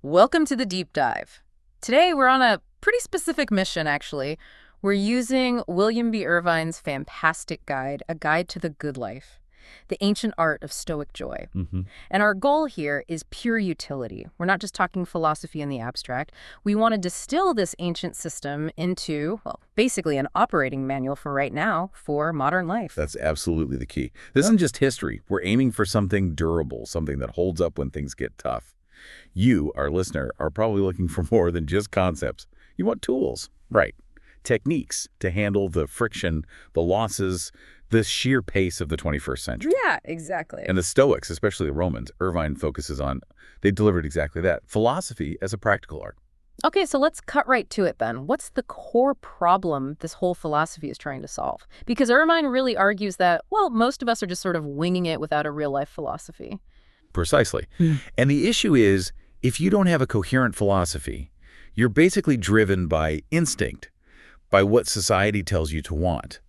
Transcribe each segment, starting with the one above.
Welcome to the deep dive. Today we're on a pretty specific mission, actually. We're using William B. Irvine's fantastic guide, A Guide to the Good Life, the ancient art of Stoic joy. And our goal here is pure utility. We're not just talking philosophy in the abstract. We want to distill this ancient system into, well, basically an operating manual for right now for modern life. That's absolutely the key. This isn't just history. We're aiming for something durable, something that holds up when things get tough. You, our listener, are probably looking for more than just concepts. You want tools, right? Techniques to handle the friction, the losses, the sheer pace of the 21st century. Yeah, exactly. And the Stoics, especially the Romans, Irvine focuses on, they delivered exactly that. Philosophy as a practical art. Okay, so let's cut right to it then. What's the core problem this whole philosophy is trying to solve? Because Irvine really argues that, well, most of us are just sort of winging it without a real-life philosophy. Precisely. And the issue is, if you don't have a coherent philosophy, you're basically driven by instinct, by what society tells you to want.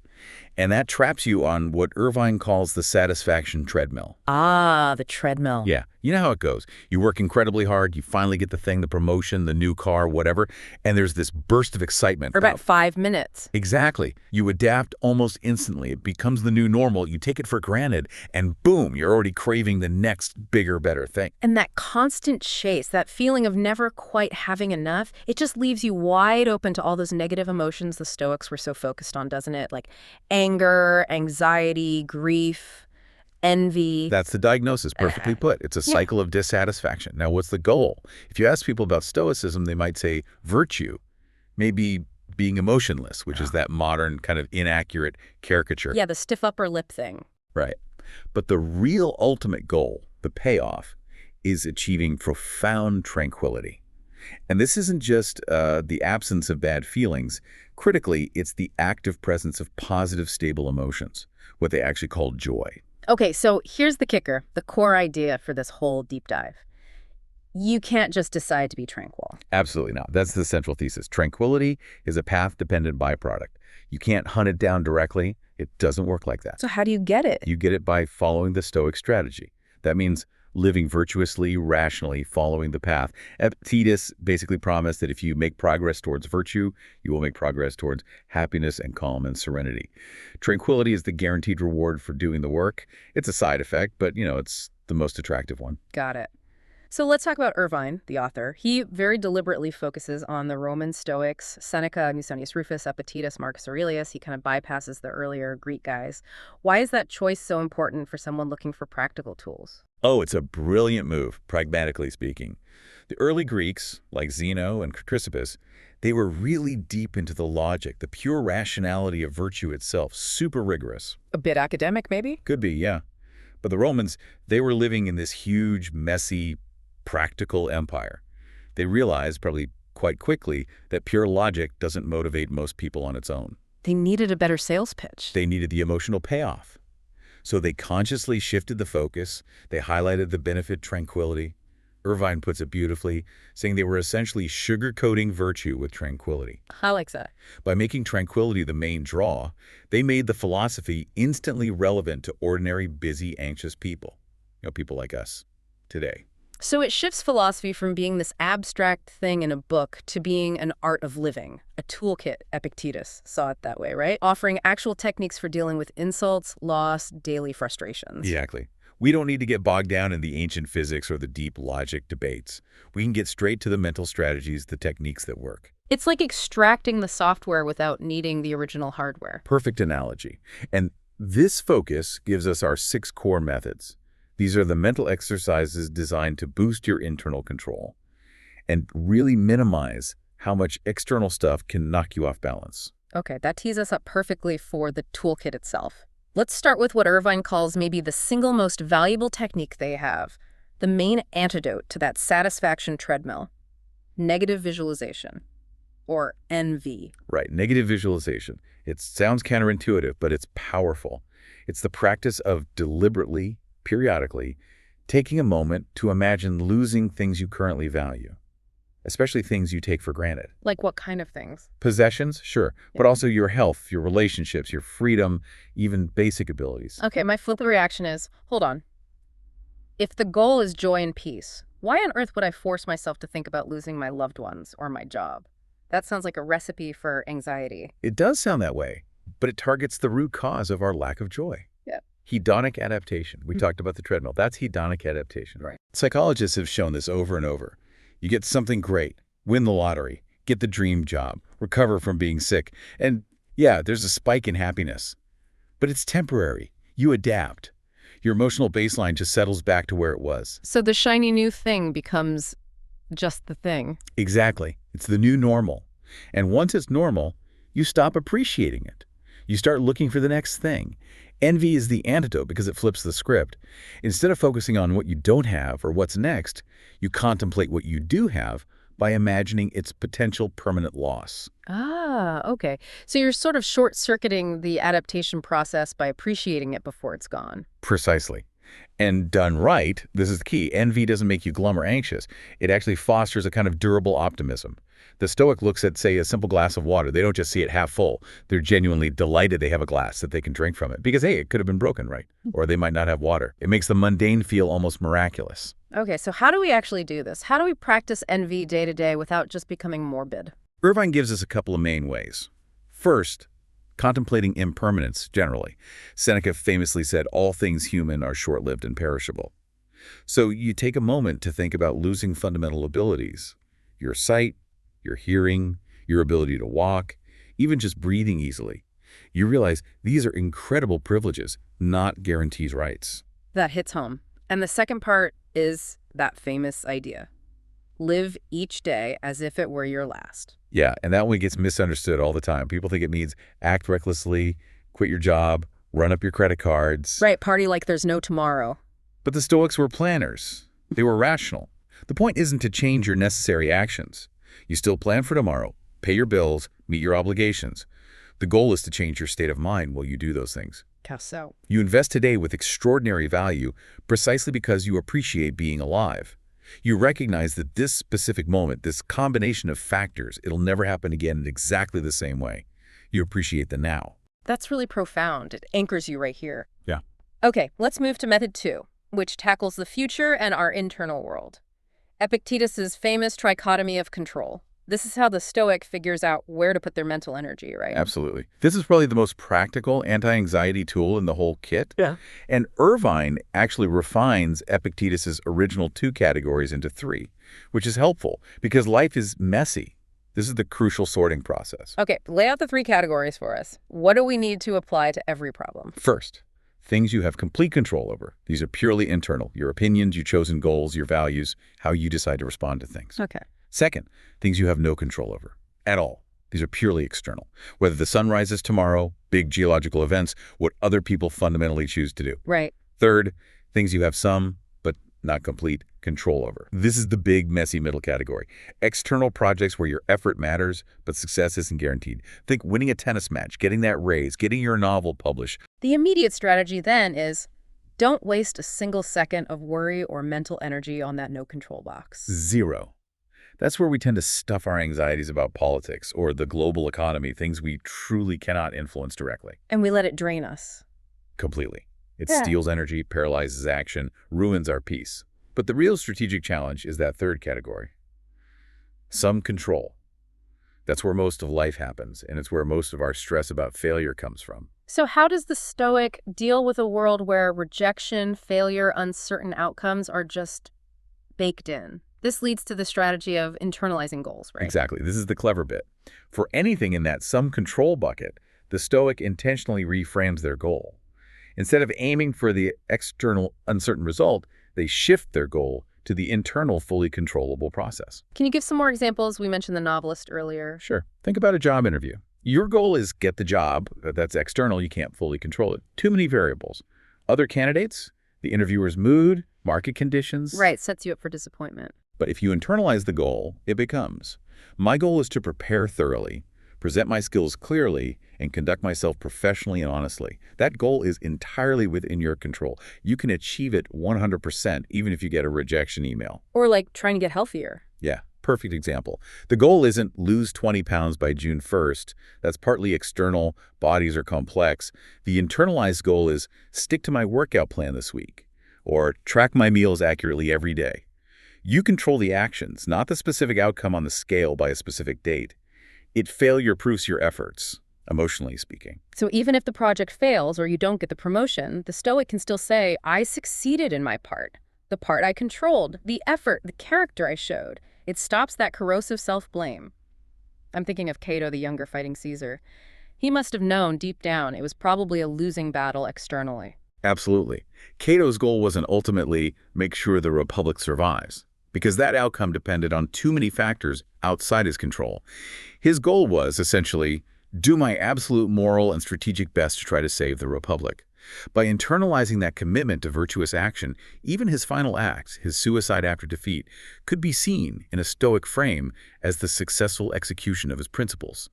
And that traps you on what Irvine calls the satisfaction treadmill. Ah, the treadmill. Yeah, you know how it goes. You work incredibly hard, you finally get the thing, the promotion, the new car, whatever, and there's this burst of excitement. For about 5 minutes. Exactly. You adapt almost instantly. It becomes the new normal. You take it for granted, and boom, you're already craving the next bigger, better thing. And that constant chase, that feeling of never quite having enough, it just leaves you wide open to all those negative emotions the Stoics were so focused on, doesn't it? Like anger, anxiety, grief, envy. That's the diagnosis, perfectly put. It's a cycle of dissatisfaction. Now, what's the goal? If you ask people about Stoicism, they might say virtue, maybe being emotionless, which is that modern kind of inaccurate caricature. Yeah, the stiff upper lip thing. Right. But the real ultimate goal, the payoff, is achieving profound tranquility. And this isn't just the absence of bad feelings. Critically, it's the active presence of positive, stable emotions, what they actually call joy. Okay, so here's the kicker, the core idea for this whole deep dive. You can't just decide to be tranquil. Absolutely not. That's the central thesis. Tranquility is a path-dependent byproduct. You can't hunt it down directly. It doesn't work like that. So how do you get it? You get it by following the Stoic strategy. That means living virtuously, rationally, following the path. Epictetus basically promised that if you make progress towards virtue, you will make progress towards happiness and calm and serenity. Tranquility is the guaranteed reward for doing the work. It's a side effect, but, it's the most attractive one. Got it. So let's talk about Irvine, the author. He very deliberately focuses on the Roman Stoics, Seneca, Musonius Rufus, Epictetus, Marcus Aurelius. He kind of bypasses the earlier Greek guys. Why is that choice so important for someone looking for practical tools? Oh, it's a brilliant move, pragmatically speaking. The early Greeks, like Zeno and Chrysippus, they were really deep into the logic, the pure rationality of virtue itself, super rigorous. A bit academic, maybe? Could be, yeah. But the Romans, they were living in this huge, messy, practical empire. They realized, probably quite quickly, that pure logic doesn't motivate most people on its own. They needed a better sales pitch. They needed the emotional payoff. So they consciously shifted the focus. They highlighted the benefit tranquility. Irvine puts it beautifully, saying they were essentially sugarcoating virtue with tranquility. I like that. By making tranquility the main draw, they made the philosophy instantly relevant to ordinary, busy, anxious people. People like us today. So it shifts philosophy from being this abstract thing in a book to being an art of living, a toolkit. Epictetus saw it that way, right? Offering actual techniques for dealing with insults, loss, daily frustrations. Exactly. We don't need to get bogged down in the ancient physics or the deep logic debates. We can get straight to the mental strategies, the techniques that work. It's like extracting the software without needing the original hardware. Perfect analogy. And this focus gives us our 6 core methods. These are the mental exercises designed to boost your internal control and really minimize how much external stuff can knock you off balance. Okay, that tees us up perfectly for the toolkit itself. Let's start with what Irvine calls maybe the single most valuable technique they have, the main antidote to that satisfaction treadmill, negative visualization, or NV. Right, negative visualization. It sounds counterintuitive, but it's powerful. It's the practice of deliberately, periodically, taking a moment to imagine losing things you currently value, especially things you take for granted. Like what kind of things? Possessions, sure, but also your health, your relationships, your freedom, even basic abilities. Okay, my flip reaction is, hold on. If the goal is joy and peace, Why on earth would I force myself to think about losing my loved ones or my job? That sounds like a recipe for anxiety. It does sound that way, but it targets the root cause of our lack of joy. Yeah. Hedonic adaptation. We talked about the treadmill. That's hedonic adaptation. Right. Psychologists have shown this over and over. You get something great, win the lottery, get the dream job, recover from being sick, and yeah, there's a spike in happiness. But it's temporary. You adapt. Your emotional baseline just settles back to where it was. So the shiny new thing becomes just the thing. Exactly. It's the new normal. And once it's normal, you stop appreciating it. You start looking for the next thing. Envy is the antidote because it flips the script. Instead of focusing on what you don't have or what's next, you contemplate what you do have by imagining its potential permanent loss. Ah, okay. So you're sort of short-circuiting the adaptation process by appreciating it before it's gone. Precisely. And done right, this is the key, envy doesn't make you glum or anxious. It actually fosters a kind of durable optimism. The Stoic looks at, say, a simple glass of water. They don't just see it half full. They're genuinely delighted they have a glass that they can drink from it. Because, hey, it could have been broken, right? Or they might not have water. It makes the mundane feel almost miraculous. Okay, so how do we actually do this? How do we practice envy day to day without just becoming morbid? Irvine gives us a couple of main ways. First, contemplating impermanence generally. Seneca famously said, all things human are short-lived and perishable. So you take a moment to think about losing fundamental abilities. Your sight, your hearing, your ability to walk, even just breathing easily. You realize these are incredible privileges, not guaranteed rights. That hits home. And the second part is that famous idea. Live each day as if it were your last. Yeah, and that one gets misunderstood all the time. People think it means act recklessly, quit your job, run up your credit cards. Right, party like there's no tomorrow. But the Stoics were planners. They were rational. The point isn't to change your necessary actions. You still plan for tomorrow, pay your bills, meet your obligations. The goal is to change your state of mind while you do those things. How so? You invest today with extraordinary value precisely because you appreciate being alive. You recognize that this specific moment, this combination of factors, it'll never happen again in exactly the same way. You appreciate the now. That's really profound. It anchors you right here. Yeah. Okay, let's move to method 2, which tackles the future and our internal world. Epictetus's famous trichotomy of control. This is how the Stoic figures out where to put their mental energy, right? Absolutely. This is probably the most practical anti-anxiety tool in the whole kit. Yeah. And Irvine actually refines Epictetus's original 2 categories into 3, which is helpful because life is messy. This is the crucial sorting process. Okay, lay out the 3 categories for us. What do we need to apply to every problem? First, things you have complete control over. These are purely internal. Your opinions, your chosen goals, your values, how you decide to respond to things. Okay. Second, things you have no control over at all. These are purely external. Whether the sun rises tomorrow, big geological events, what other people fundamentally choose to do. Right. Third, things you have some, but not complete, control over. This is the big, messy middle category. External projects where your effort matters, but success isn't guaranteed. Think winning a tennis match, getting that raise, getting your novel published. The immediate strategy then is don't waste a single second of worry or mental energy on that no control box. 0. That's where we tend to stuff our anxieties about politics or the global economy, things we truly cannot influence directly. And we let it drain us. Completely. It steals energy, paralyzes action, ruins our peace. But the real strategic challenge is that third category. Some control. That's where most of life happens, and it's where most of our stress about failure comes from. So how does the Stoic deal with a world where rejection, failure, uncertain outcomes are just baked in? This leads to the strategy of internalizing goals, right? Exactly. This is the clever bit. For anything in that some control bucket, the Stoic intentionally reframes their goal. Instead of aiming for the external uncertain result, they shift their goal to the internal fully controllable process. Can you give some more examples? We mentioned the novelist earlier. Sure. Think about a job interview. Your goal is get the job. That's external. You can't fully control it. Too many variables. Other candidates, the interviewer's mood, market conditions. Right, sets you up for disappointment. But if you internalize the goal, it becomes, my goal is to prepare thoroughly, present my skills clearly, and conduct myself professionally and honestly. That goal is entirely within your control. You can achieve it 100% even if you get a rejection email. Or like trying to get healthier. Yeah, perfect example. The goal isn't lose 20 pounds by June 1st. That's partly external. Bodies are complex. The internalized goal is stick to my workout plan this week or track my meals accurately every day. You control the actions, not the specific outcome on the scale by a specific date. It failure-proofs your efforts, emotionally speaking. So even if the project fails or you don't get the promotion, the Stoic can still say, I succeeded in my part. The part I controlled, the effort, the character I showed. It stops that corrosive self-blame. I'm thinking of Cato the Younger fighting Caesar. He must have known deep down it was probably a losing battle externally. Absolutely. Cato's goal wasn't ultimately make sure the Republic survives, because that outcome depended on too many factors outside his control. His goal was, essentially, do my absolute moral and strategic best to try to save the Republic. By internalizing that commitment to virtuous action, even his final act, his suicide after defeat, could be seen in a Stoic frame as the successful execution of his principles.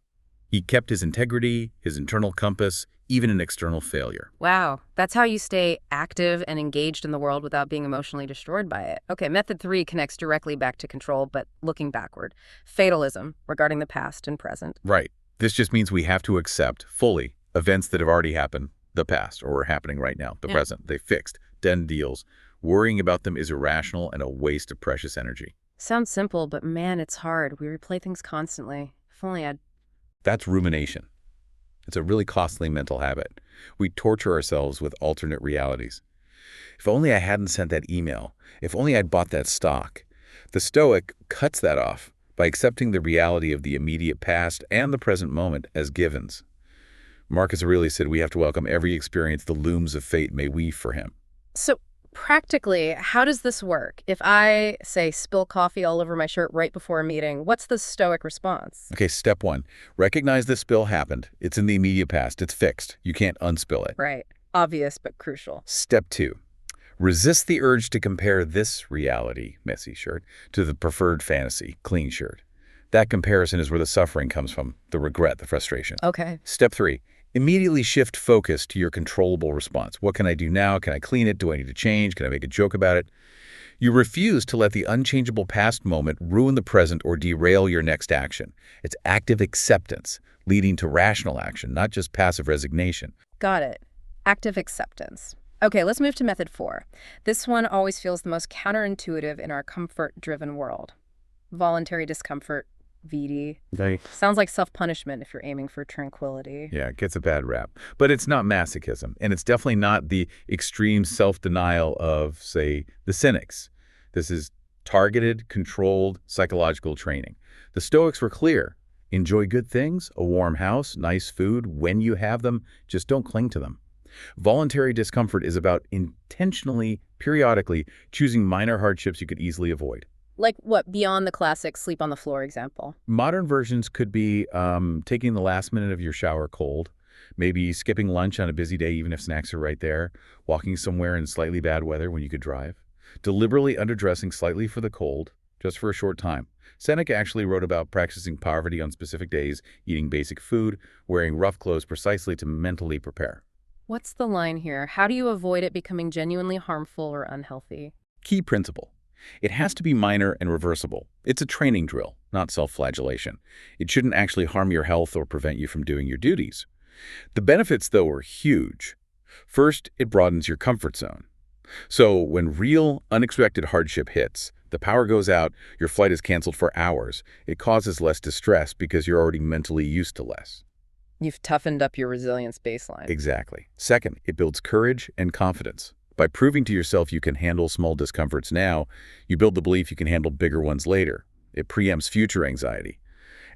He kept his integrity, his internal compass, even in external failure. Wow, that's how you stay active and engaged in the world without being emotionally destroyed by it. Okay, method 3 connects directly back to control, but looking backward. Fatalism, regarding the past and present. Right. This just means we have to accept fully events that have already happened, the past, or are happening right now, the present. They fixed, done deals. Worrying about them is irrational and a waste of precious energy. Sounds simple, but man, it's hard. We replay things constantly. If only I'd... That's rumination. It's a really costly mental habit. We torture ourselves with alternate realities. If only I hadn't sent that email. If only I'd bought that stock. The Stoic cuts that off by accepting the reality of the immediate past and the present moment as givens. Marcus Aurelius said we have to welcome every experience the looms of fate may weave for him. So, practically, how does this work? If I, say, spill coffee all over my shirt right before a meeting, what's the Stoic response? Okay, step 1. Recognize the spill happened. It's in the immediate past. It's fixed. You can't unspill it. Right. Obvious, but crucial. Step 2. Resist the urge to compare this reality, messy shirt, to the preferred fantasy, clean shirt. That comparison is where the suffering comes from, the regret, the frustration. Okay. Step 3. Immediately shift focus to your controllable response. What can I do now? Can I clean it? Do I need to change? Can I make a joke about it? You refuse to let the unchangeable past moment ruin the present or derail your next action. It's active acceptance, leading to rational action, not just passive resignation. Got it. Active acceptance. Okay, let's move to method 4. This one always feels the most counterintuitive in our comfort-driven world. Voluntary discomfort. VD. Sounds like self-punishment if you're aiming for tranquility. Yeah, it gets a bad rap. But it's not masochism, and it's definitely not the extreme self-denial of, say, the cynics. This is targeted, controlled psychological training. The Stoics were clear. Enjoy good things, a warm house, nice food, when you have them, just don't cling to them. Voluntary discomfort is about intentionally, periodically, choosing minor hardships you could easily avoid. Like what, beyond the classic sleep on the floor example? Modern versions could be taking the last minute of your shower cold, maybe skipping lunch on a busy day even if snacks are right there, walking somewhere in slightly bad weather when you could drive, deliberately underdressing slightly for the cold, just for a short time. Seneca actually wrote about practicing poverty on specific days, eating basic food, wearing rough clothes precisely to mentally prepare. What's the line here? How do you avoid it becoming genuinely harmful or unhealthy? Key principle. It has to be minor and reversible. It's a training drill, not self-flagellation. It shouldn't actually harm your health or prevent you from doing your duties. The benefits, though, are huge. First, it broadens your comfort zone. So when real, unexpected hardship hits, the power goes out, your flight is canceled for hours. It causes less distress because you're already mentally used to less. You've toughened up your resilience baseline. Exactly. Second, it builds courage and confidence. By proving to yourself you can handle small discomforts now, you build the belief you can handle bigger ones later. It preempts future anxiety.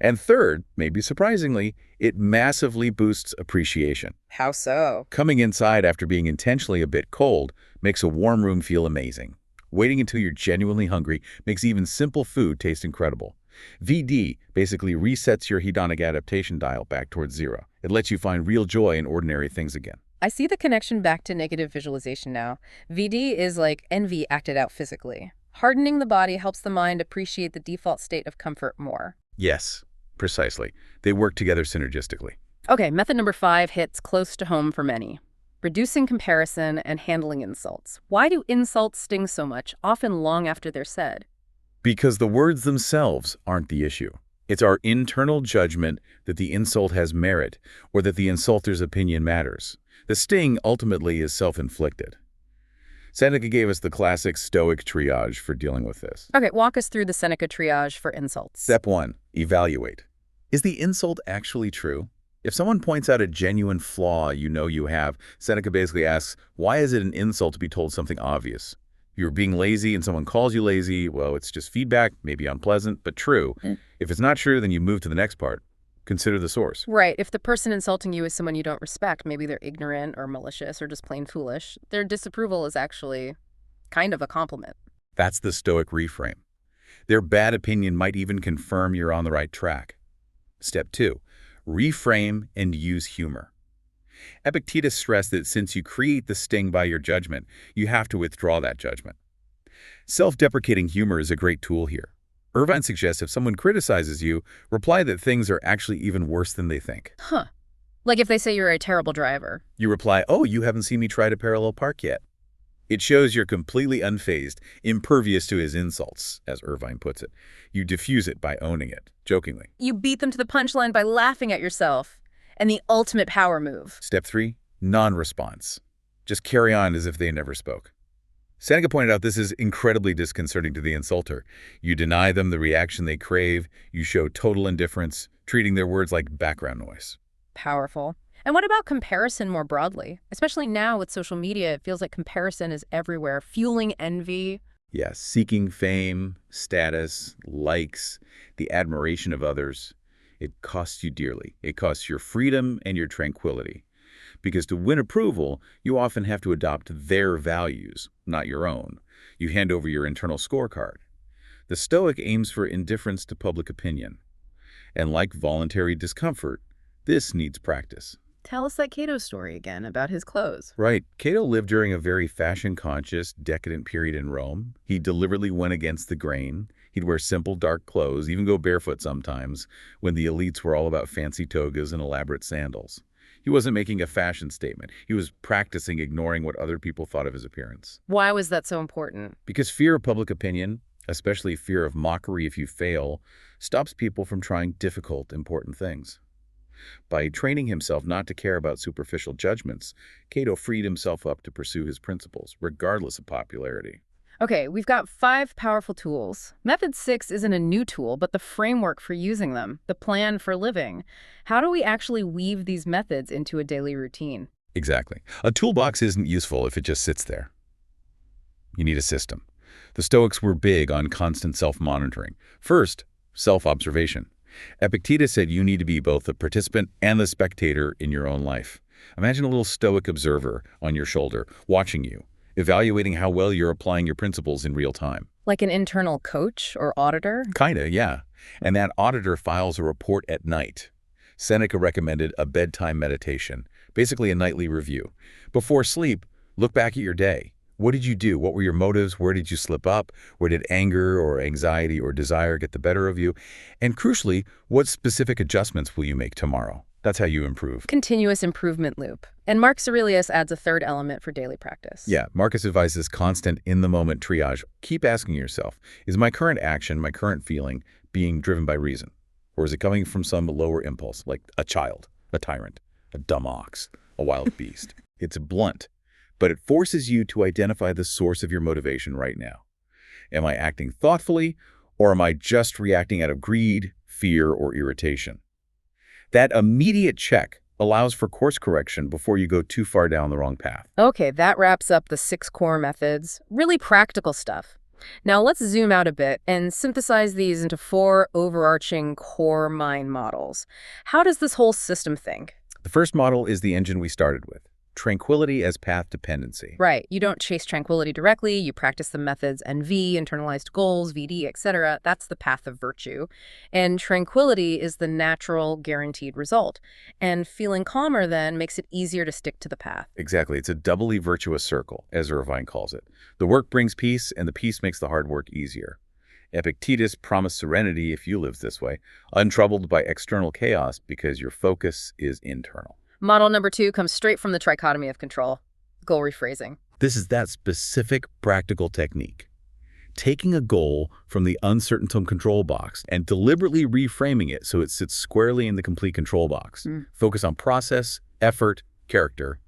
And third, maybe surprisingly, it massively boosts appreciation. How so? Coming inside after being intentionally a bit cold makes a warm room feel amazing. Waiting until you're genuinely hungry makes even simple food taste incredible. VD basically resets your hedonic adaptation dial back towards 0. It lets you find real joy in ordinary things again. I see the connection back to negative visualization now. VD is like envy acted out physically. Hardening the body helps the mind appreciate the default state of comfort more. Yes, precisely. They work together synergistically. Okay, method number 5 hits close to home for many. Reducing comparison and handling insults. Why do insults sting so much, often long after they're said? Because the words themselves aren't the issue. It's our internal judgment that the insult has merit or that the insulter's opinion matters. The sting ultimately is self-inflicted. Seneca gave us the classic Stoic triage for dealing with this. Okay, walk us through the Seneca triage for insults. Step 1. Evaluate. Is the insult actually true? If someone points out a genuine flaw you have, Seneca basically asks, why is it an insult to be told something obvious? If you're being lazy and someone calls you lazy, well, it's just feedback, maybe unpleasant, but true. If it's not true, then you move to the next part. Consider the source. Right. If the person insulting you is someone you don't respect, maybe they're ignorant or malicious or just plain foolish, their disapproval is actually kind of a compliment. That's the Stoic reframe. Their bad opinion might even confirm you're on the right track. Step 2. Reframe and use humor. Epictetus stressed that since you create the sting by your judgment, you have to withdraw that judgment. Self-deprecating humor is a great tool here. Irvine suggests if someone criticizes you, reply that things are actually even worse than they think. Huh. Like if they say you're a terrible driver. You reply, oh, you haven't seen me try to parallel park yet. It shows you're completely unfazed, impervious to his insults, as Irvine puts it. You diffuse it by owning it, jokingly. You beat them to the punchline by laughing at yourself. And the ultimate power move. Step 3, non-response. Just carry on as if they never spoke. Seneca pointed out this is incredibly disconcerting to the insulter. You deny them the reaction they crave. You show total indifference, treating their words like background noise. Powerful. And what about comparison more broadly? Especially now with social media, it feels like comparison is everywhere, fueling envy. Yes, seeking fame, status, likes, the admiration of others. It costs you dearly. It costs your freedom and your tranquility. Because to win approval, you often have to adopt their values, not your own. You hand over your internal scorecard. The Stoic aims for indifference to public opinion. And like voluntary discomfort, this needs practice. Tell us that Cato story again about his clothes. Right. Cato lived during a very fashion-conscious, decadent period in Rome. He deliberately went against the grain. He'd wear simple, dark clothes, even go barefoot sometimes, when the elites were all about fancy togas and elaborate sandals. He wasn't making a fashion statement. He was practicing ignoring what other people thought of his appearance. Why was that so important? Because fear of public opinion, especially fear of mockery if you fail, stops people from trying difficult, important things. By training himself not to care about superficial judgments, Cato freed himself up to pursue his principles, regardless of popularity. Okay, we've got 5 powerful tools. Method 6 isn't a new tool, but the framework for using them, the plan for living. How do we actually weave these methods into a daily routine? Exactly. A toolbox isn't useful if it just sits there. You need a system. The Stoics were big on constant self-monitoring. First, self-observation. Epictetus said you need to be both the participant and the spectator in your own life. Imagine a little Stoic observer on your shoulder, watching you, evaluating how well you're applying your principles in real time. Like an internal coach or auditor? Kinda, yeah. And that auditor files a report at night. Seneca recommended a bedtime meditation, basically a nightly review. Before sleep, look back at your day. What did you do? What were your motives? Where did you slip up? Where did anger or anxiety or desire get the better of you? And crucially, what specific adjustments will you make tomorrow? That's how you improve. Continuous improvement loop. And Marcus Aurelius adds a third element for daily practice. Yeah, Marcus advises constant in-the-moment triage. Keep asking yourself, is my current action, my current feeling, being driven by reason? Or is it coming from some lower impulse, like a child, a tyrant, a dumb ox, a wild beast? It's blunt, but it forces you to identify the source of your motivation right now. Am I acting thoughtfully, or am I just reacting out of greed, fear, or irritation? That immediate check allows for course correction before you go too far down the wrong path. Okay, that wraps up the 6 core methods. Really practical stuff. Now let's zoom out a bit and synthesize these into 4 overarching core mind models. How does this whole system think? The first model is the engine we started with. Tranquility as path dependency. Right. You don't chase tranquility directly. You practice the methods NV, internalized goals, VD, etc. That's the path of virtue. And tranquility is the natural, guaranteed result. And feeling calmer then makes it easier to stick to the path. Exactly. It's a doubly virtuous circle, as Irvine calls it. The work brings peace, and the peace makes the hard work easier. Epictetus promised serenity if you live this way, untroubled by external chaos because your focus is internal. Model number 2 comes straight from the trichotomy of control, goal rephrasing. This is that specific practical technique. Taking a goal from the uncertain control box and deliberately reframing it so it sits squarely in the complete control box. Focus on process, effort, character,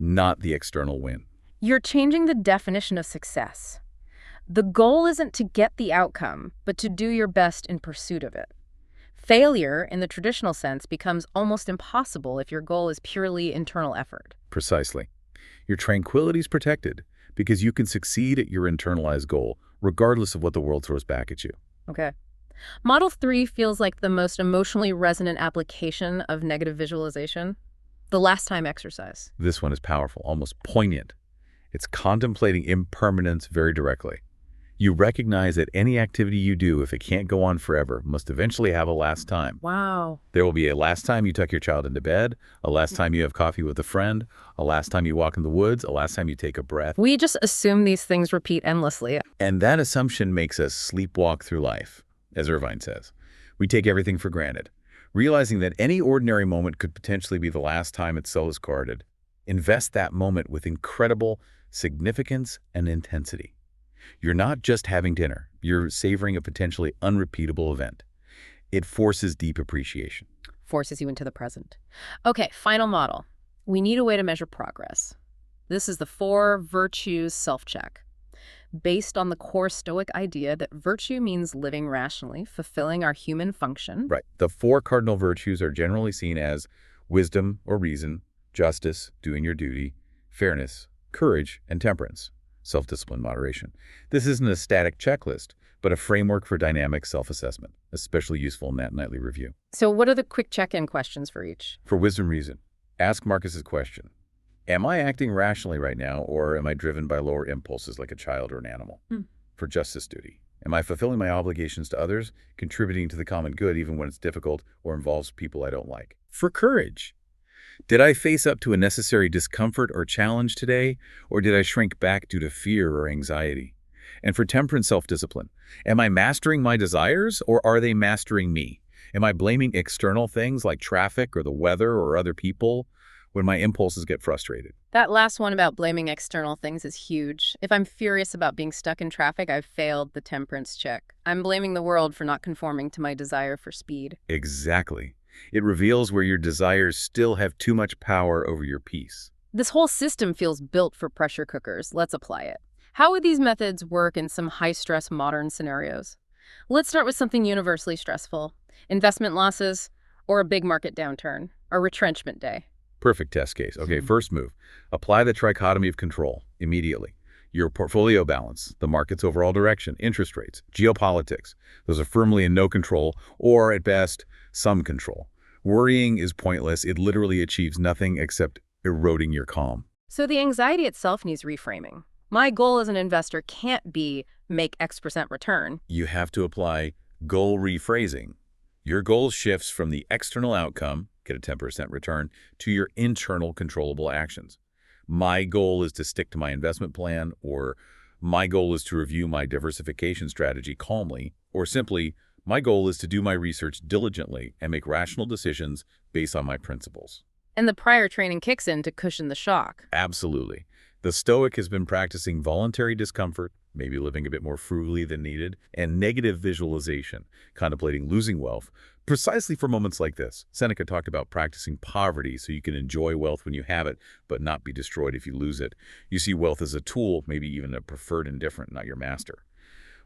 not the external win. You're changing the definition of success. The goal isn't to get the outcome, but to do your best in pursuit of it. Failure, in the traditional sense, becomes almost impossible if your goal is purely internal effort. Precisely. Your tranquility is protected because you can succeed at your internalized goal regardless of what the world throws back at you. Okay. Model 3 feels like the most emotionally resonant application of negative visualization. The last time exercise. This one is powerful, almost poignant. It's contemplating impermanence very directly. You recognize that any activity you do, if it can't go on forever, must eventually have a last time. Wow. There will be a last time you tuck your child into bed, a last time you have coffee with a friend, a last time you walk in the woods, a last time you take a breath. We just assume these things repeat endlessly. And that assumption makes us sleepwalk through life, as Irvine says. We take everything for granted, realizing that any ordinary moment could potentially be the last time its soul is guarded. Invest that moment with incredible significance and intensity. You're not just having dinner, you're savoring a potentially unrepeatable event. It forces deep appreciation. Forces you into the present. Okay, final model. We need a way to measure progress. This is the 4 virtues self-check. Based on the core Stoic idea that virtue means living rationally, fulfilling our human function. Right. The 4 cardinal virtues are generally seen as wisdom or reason, justice, doing your duty, fairness, courage, and temperance. Self-discipline, moderation. This isn't a static checklist, but a framework for dynamic self-assessment, especially useful in that nightly review. So what are the quick check-in questions for each? For wisdom reason, ask Marcus's question. Am I acting rationally right now, or am I driven by lower impulses like a child or an animal? For justice duty, am I fulfilling my obligations to others, contributing to the common good even when it's difficult or involves people I don't like? For courage, did I face up to a necessary discomfort or challenge today, or did I shrink back due to fear or anxiety? And for temperance self-discipline, am I mastering my desires, or are they mastering me? Am I blaming external things like traffic or the weather or other people when my impulses get frustrated? That last one about blaming external things is huge. If I'm furious about being stuck in traffic, I've failed the temperance check. I'm blaming the world for not conforming to my desire for speed. Exactly. It reveals where your desires still have too much power over your peace. This whole system feels built for pressure cookers. Let's apply it. How would these methods work in some high-stress modern scenarios? Let's start with something universally stressful. Investment losses, or a big market downturn, or retrenchment day. Perfect test case. Okay, first move. Apply the trichotomy of control immediately. Your portfolio balance, the market's overall direction, interest rates, geopolitics. Those are firmly in no control, or at best, some control. Worrying is pointless. It literally achieves nothing except eroding your calm. So the anxiety itself needs reframing. My goal as an investor can't be make X% return. You have to apply goal rephrasing. Your goal shifts from the external outcome, get a 10% return, to your internal controllable actions. My goal is to stick to my investment plan, or my goal is to review my diversification strategy calmly, or simply, my goal is to do my research diligently and make rational decisions based on my principles. And the prior training kicks in to cushion the shock. Absolutely. The Stoic has been practicing voluntary discomfort, maybe living a bit more frugally than needed, and negative visualization, contemplating losing wealth, precisely for moments like this. Seneca talked about practicing poverty so you can enjoy wealth when you have it, but not be destroyed if you lose it. You see wealth as a tool, maybe even a preferred indifferent, not your master.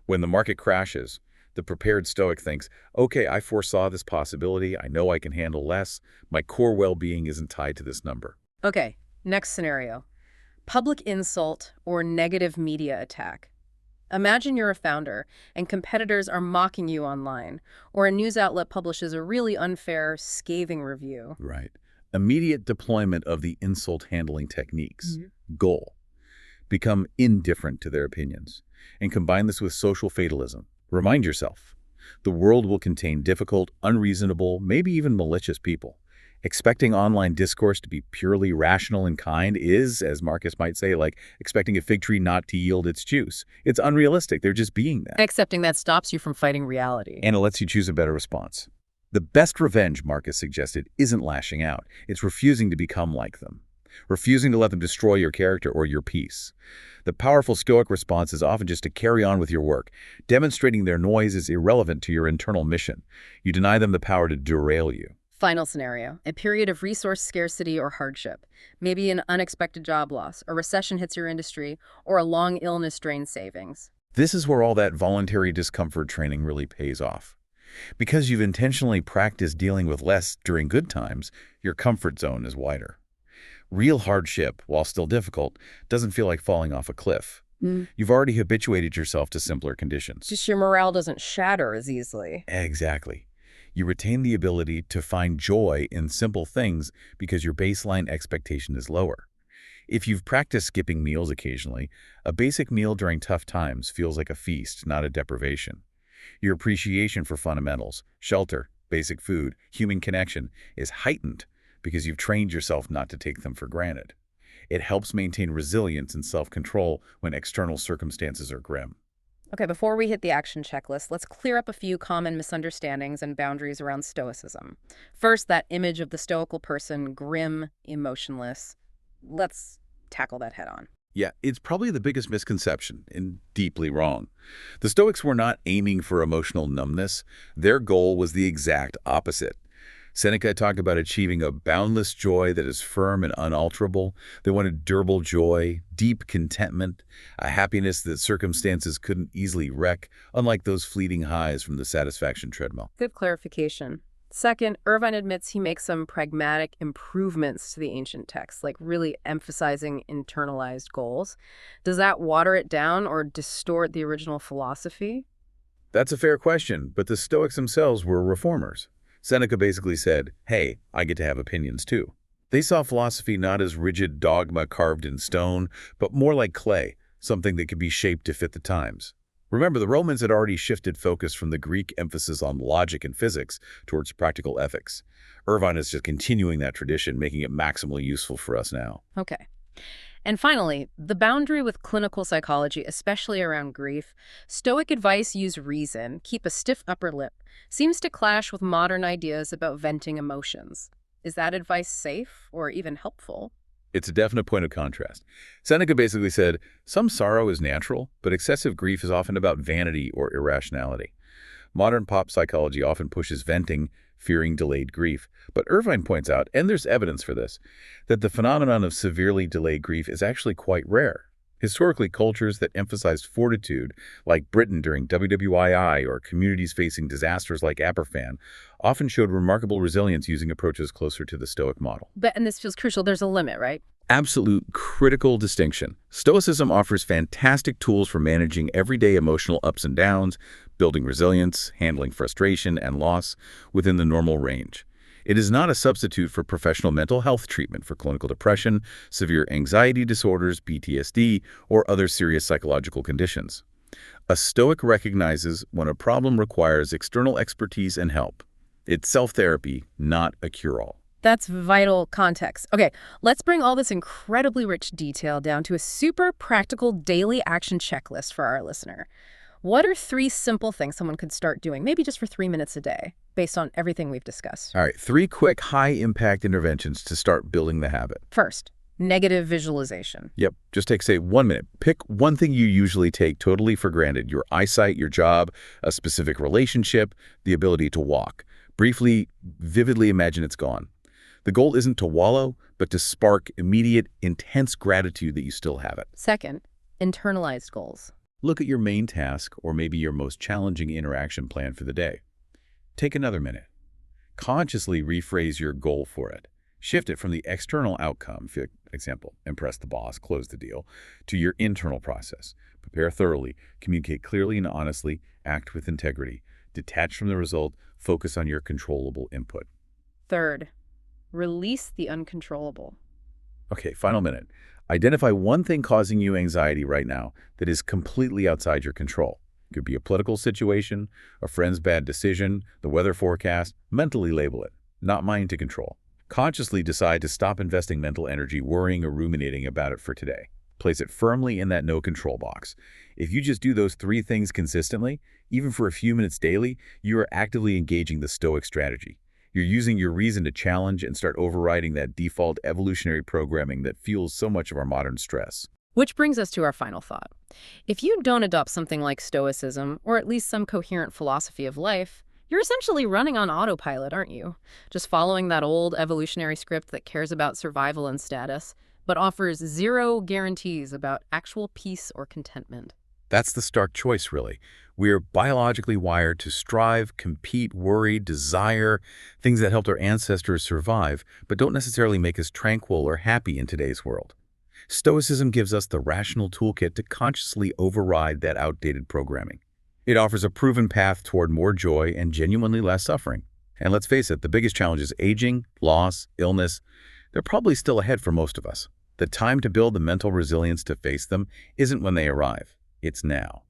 When the market crashes, the prepared Stoic thinks, okay, I foresaw this possibility. I know I can handle less. My core well-being isn't tied to this number. Okay, next scenario. Public insult or negative media attack. Imagine you're a founder and competitors are mocking you online, or a news outlet publishes a really unfair, scathing review. Right. Immediate deployment of the insult handling techniques. Goal. Become indifferent to their opinions. And combine this with social fatalism. Remind yourself, the world will contain difficult, unreasonable, maybe even malicious people. Expecting online discourse to be purely rational and kind is, as Marcus might say, like expecting a fig tree not to yield its juice. It's unrealistic. They're just being that. Accepting that stops you from fighting reality. And it lets you choose a better response. The best revenge, Marcus suggested, isn't lashing out. It's refusing to become like them. Refusing to let them destroy your character or your peace. The powerful Stoic response is often just to carry on with your work. Demonstrating their noise is irrelevant to your internal mission. You deny them the power to derail you. Final scenario, a period of resource scarcity or hardship. Maybe an unexpected job loss, a recession hits your industry, or a long illness drains savings. This is where all that voluntary discomfort training really pays off. Because you've intentionally practiced dealing with less during good times, your comfort zone is wider. Real hardship, while still difficult, doesn't feel like falling off a cliff. You've already habituated yourself to simpler conditions. Just your morale doesn't shatter as easily. Exactly. You retain the ability to find joy in simple things because your baseline expectation is lower. If you've practiced skipping meals occasionally, a basic meal during tough times feels like a feast, not a deprivation. Your appreciation for fundamentals, shelter, basic food, human connection is heightened because you've trained yourself not to take them for granted. It helps maintain resilience and self-control when external circumstances are grim. Okay, before we hit the action checklist, let's clear up a few common misunderstandings and boundaries around Stoicism. First, that image of the stoical person, grim, emotionless. Let's tackle that head on. Yeah, it's probably the biggest misconception and deeply wrong. The Stoics were not aiming for emotional numbness. Their goal was the exact opposite. Seneca talked about achieving a boundless joy that is firm and unalterable. They wanted durable joy, deep contentment, a happiness that circumstances couldn't easily wreck, unlike those fleeting highs from the satisfaction treadmill. Good clarification. Second, Irvine admits he makes some pragmatic improvements to the ancient texts, like really emphasizing internalized goals. Does that water it down or distort the original philosophy? That's a fair question, but the Stoics themselves were reformers. Seneca basically said, hey, I get to have opinions too. They saw philosophy not as rigid dogma carved in stone, but more like clay, something that could be shaped to fit the times. Remember, the Romans had already shifted focus from the Greek emphasis on logic and physics towards practical ethics. Irvine is just continuing that tradition, making it maximally useful for us now. Okay. And finally, the boundary with clinical psychology, especially around grief. Stoic advice: use reason, keep a stiff upper lip, seems to clash with modern ideas about venting emotions. Is that advice safe or even helpful? It's a definite point of contrast. Seneca basically said, some sorrow is natural, but excessive grief is often about vanity or irrationality. Modern pop psychology often pushes venting, fearing delayed grief. But Irvine points out, and there's evidence for this, that the phenomenon of severely delayed grief is actually quite rare. Historically, cultures that emphasized fortitude, like Britain during WWII or communities facing disasters like Aberfan, often showed remarkable resilience using approaches closer to the Stoic model. And this feels crucial. There's a limit, right? Absolute critical distinction. Stoicism offers fantastic tools for managing everyday emotional ups and downs, building resilience, handling frustration and loss within the normal range. It is not a substitute for professional mental health treatment for clinical depression, severe anxiety disorders, PTSD, or other serious psychological conditions. A Stoic recognizes when a problem requires external expertise and help. It's self-therapy, not a cure-all. That's vital context. Okay, let's bring all this incredibly rich detail down to a super practical daily action checklist for our listener. What are 3 simple things someone could start doing, maybe just for 3 minutes a day, based on everything we've discussed? All right, 3 quick high-impact interventions to start building the habit. First, negative visualization. Yep, just take, say, 1 minute. Pick one thing you usually take totally for granted: your eyesight, your job, a specific relationship, the ability to walk. Briefly, vividly imagine it's gone. The goal isn't to wallow, but to spark immediate, intense gratitude that you still have it. Second, internalized goals. Look at your main task or maybe your most challenging interaction plan for the day. Take another minute. Consciously rephrase your goal for it. Shift it from the external outcome, for example, impress the boss, close the deal, to your internal process. Prepare thoroughly, communicate clearly and honestly, act with integrity. Detach from the result, focus on your controllable input. Third, release the uncontrollable. Okay, final minute. Identify one thing causing you anxiety right now that is completely outside your control. It could be a political situation, a friend's bad decision, the weather forecast. Mentally label it, not mine to control. Consciously decide to stop investing mental energy worrying or ruminating about it for today. Place it firmly in that no control box. If you just do those 3 things consistently, even for a few minutes daily, you are actively engaging the Stoic strategy. You're using your reason to challenge and start overriding that default evolutionary programming that fuels so much of our modern stress. Which brings us to our final thought. If you don't adopt something like Stoicism, or at least some coherent philosophy of life, You're essentially running on autopilot, aren't you? Just following that old evolutionary script that cares about survival and status, but offers zero guarantees about actual peace or contentment. That's the stark choice, really. We're biologically wired to strive, compete, worry, desire, things that helped our ancestors survive, but don't necessarily make us tranquil or happy in today's world. Stoicism gives us the rational toolkit to consciously override that outdated programming. It offers a proven path toward more joy and genuinely less suffering. And let's face it, the biggest challenge is aging, loss, illness. They're probably still ahead for most of us. The time to build the mental resilience to face them isn't when they arrive. It's now.